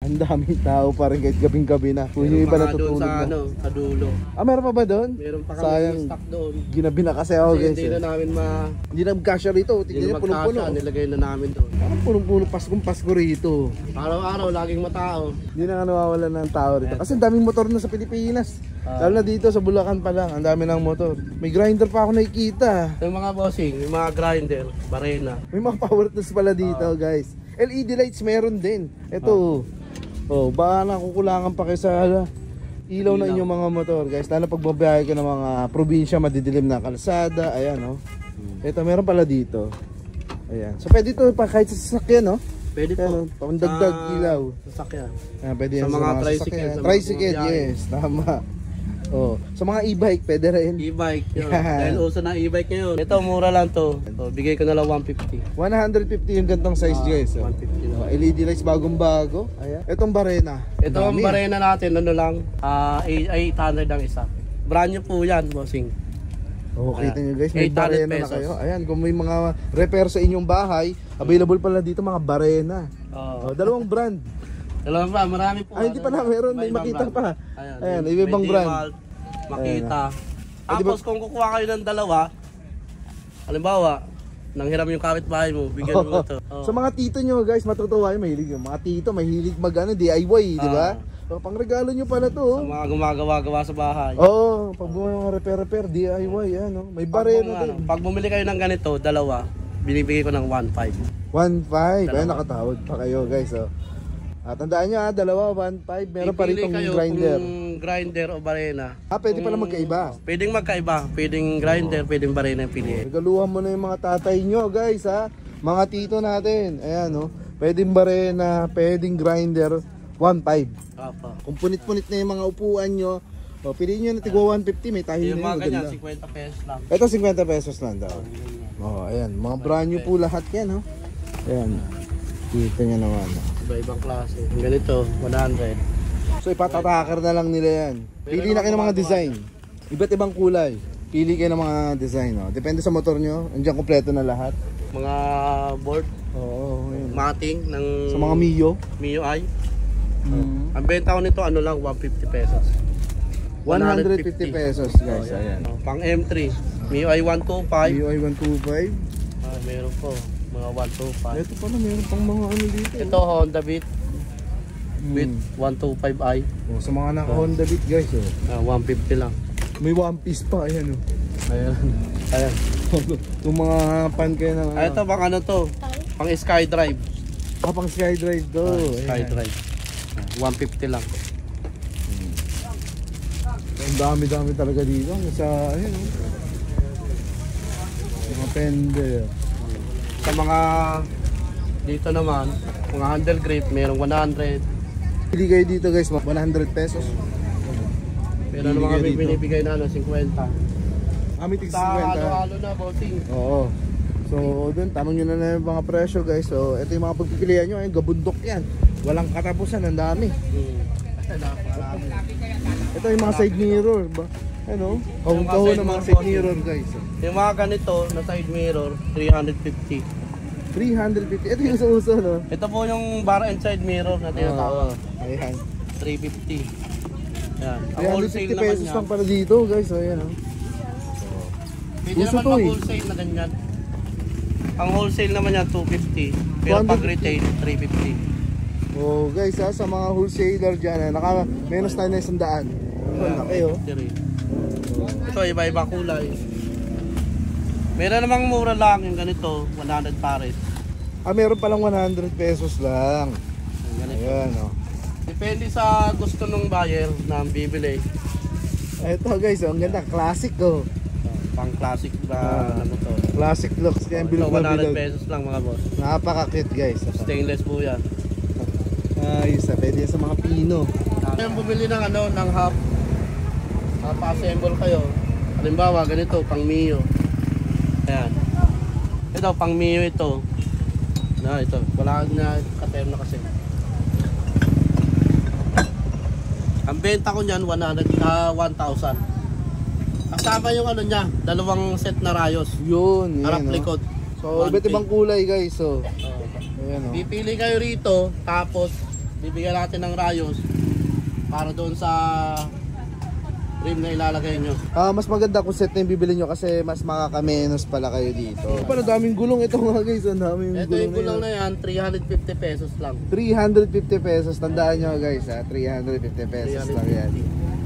Ang daming tao pa rin kahit gabing-gabi na. Kung yung iba natutulog sa, na. sa dulo. Meron pa ba doon? Meron pa kami sayang, stock doon. Ginabi na kasi ako guys. Hindi na namin hindi na mag-casha rito. Tingnan niyo punong-puno. Nilagay na namin doon. Parang punong-puno, Pasko rito. Araw-araw, laging matao. Hindi na nga nawawalan ng tao rito. Kasi daming motor na sa Pilipinas. Lalo na dito sa Bulacan pa lang, ang dami ng motor. May grinder pa ako nakikita. Yung mga bossing, yung mga grinder, barena. May mga power tools pala dito guys. LED lights meron din. Ito. Baka nakukulangan pa kayo sa ilaw ng inyong mga motor guys. Lalo pag babiyahe ka ng mga probinsya, madidilim na kalsada. Ayan Ito meron pala dito. Ayan. So pwede ito pa kahit sa sasakyan Pwede po. Pandagdag ilaw. Sasakyan. Pwede yan sa mga tricycle. Tricycle, yes. Tama. Sa mga e-bike, pwede rin. E-bike yun. Dahil uso na e-bike ngayon. Ito, mura lang to. Bigay ko na lang 150. 150 yung gantong size guys. 150 lang. LED lights bagong-bago. Ayan. Itong barena. Ito ang barena natin, ano lang, 800 ang isa. Brand new po yan, bossing. Kita nyo guys, may barena na kayo. Ayan, kung may mga repair sa inyong bahay, available pala dito mga barena. Dalawang brand. Dalawang brand, marami po. Hindi pa na meron, may makita pa. Ayan, ibang brand. Makita. Tapos kung kukuha kayo ng dalawa, halimbawa, nanghiram yung kapitbahay mo, bigyan mo ito. Sa mga tito nyo guys, matutuwa yung mahilig yung mga tito, mahilig DIY, di ba? So, pang regalo nyo pala to. Sa mga gumagawa-gawa sa bahay. Pag bumili mga repair, DIY, may barena din. Pag bumili kayo ng ganito, dalawa, binibigay ko ng 1.5. 1.5, ayun nakatawad pa kayo guys. Tandaan nyo dalawa, 1.5, meron pa rin itong grinder. Kung grinder o barena. Pwede pala magkaiba. Pwedeng magkaiba, pwedeng grinder, pwedeng barena yung piliin. Regaluhan mo na yung mga tatay nyo guys mga tito natin. Ayan pwedeng barena, pwedeng grinder, 1.5. Kung punit-punit na yung mga upuan nyo, piliin nyo na tigwa 150, may tahi na yung mga ganyan, 50 pesos lang. Ito 50 pesos lang daw. Ayan, mga brand new po lahat yan Ayan, kita nyo naman. Iba-ibang klase. Ganito, 100. So ipatatakar na lang nila yan. Pili na kayo ng mga design. Iba't ibang kulay. Pili kayo ng mga design. Depende sa motor nyo. Andiyan kompleto na lahat. Mga board. Mating ng sa mga Mio. Mio i. Ang benta ko nito ano lang 150 pesos. 150 pesos guys. Ayan. Pang M3. Mio i 125. Mio i 125. Meron po. Mga 125. Ito pala meron pang mga dito. Ito Honda Beat. Beat 125i. Sa mga naka Honda Beat guys 150 lang. May one piece pa ayan Ayan. Kung mga pan kayo ng Ito bang ano to? Pang SkyDrive. Pang SkyDrive to. SkyDrive. 150 lang. Ang dami-dami talaga dito. Ayan mga fender. Sa mga dito naman, mga handle grip, merong 100. Pili kayo dito guys, 100 pesos. Pero ano mga binibigay na 50. May tig 50. Halo-halo na, bossing. Oo. So doon, tanong nyo na yung mga presyo guys. So ito yung mga pagpipilian nyo, gabundok yan. Walang katapusan, ang dami. Ito yung mga side mirror ba? Kahon-kahon ng mga side mirror guys. Yung mga ganito na side mirror, 350. 350. Ito yung uso Ito po yung bar and side mirror na tinatawag. Ayan. 350. Ayan. Ang 350 pesos lang pala dito guys. Ayan Hindi naman mag-wholesale na ganyan. Ang wholesale naman yan 250. Pero pag retail 350. Guys sa mga wholesaler dyan, menos tayo na 100. Ito iba-iba kulay. Meron namang mura lang yung ganito, 100 pares. Meron palang 100 pesos lang. Ayan Depende sa gusto ng buyer na bibili. Ito guys, ang ganda, classic Pang classic ba ano to? Classic looks kaya bilog na bilog. 100 pesos lang mga boss. Napaka-cute guys. Stainless po yan. Ayos pwede sa mga Pino. Kaya bumili ng ng half assemble kayo. Halimbawa ganito, pang Mio. Ayan. Ito, pang Mio ito. Ito. Wala na ka-term na kasi. Ang benta ko niyan, 1,000. Kasama yung niya, dalawang set na rayos. Yun. Harap likod. So, iba't ibang kulay guys. Ayan Pipili kayo rito, tapos bibigyan natin ng rayos para doon sa rim na ilalagay nyo. Mas maganda kung set na yung bibili nyo kasi mas makakamenos pala kayo dito. Pala daming gulong ito mga guys, ang daming Ito gulong yung kulang na yan, 350 pesos lang. 350 pesos, tandaan nyo guys ha, 350 pesos lang yan.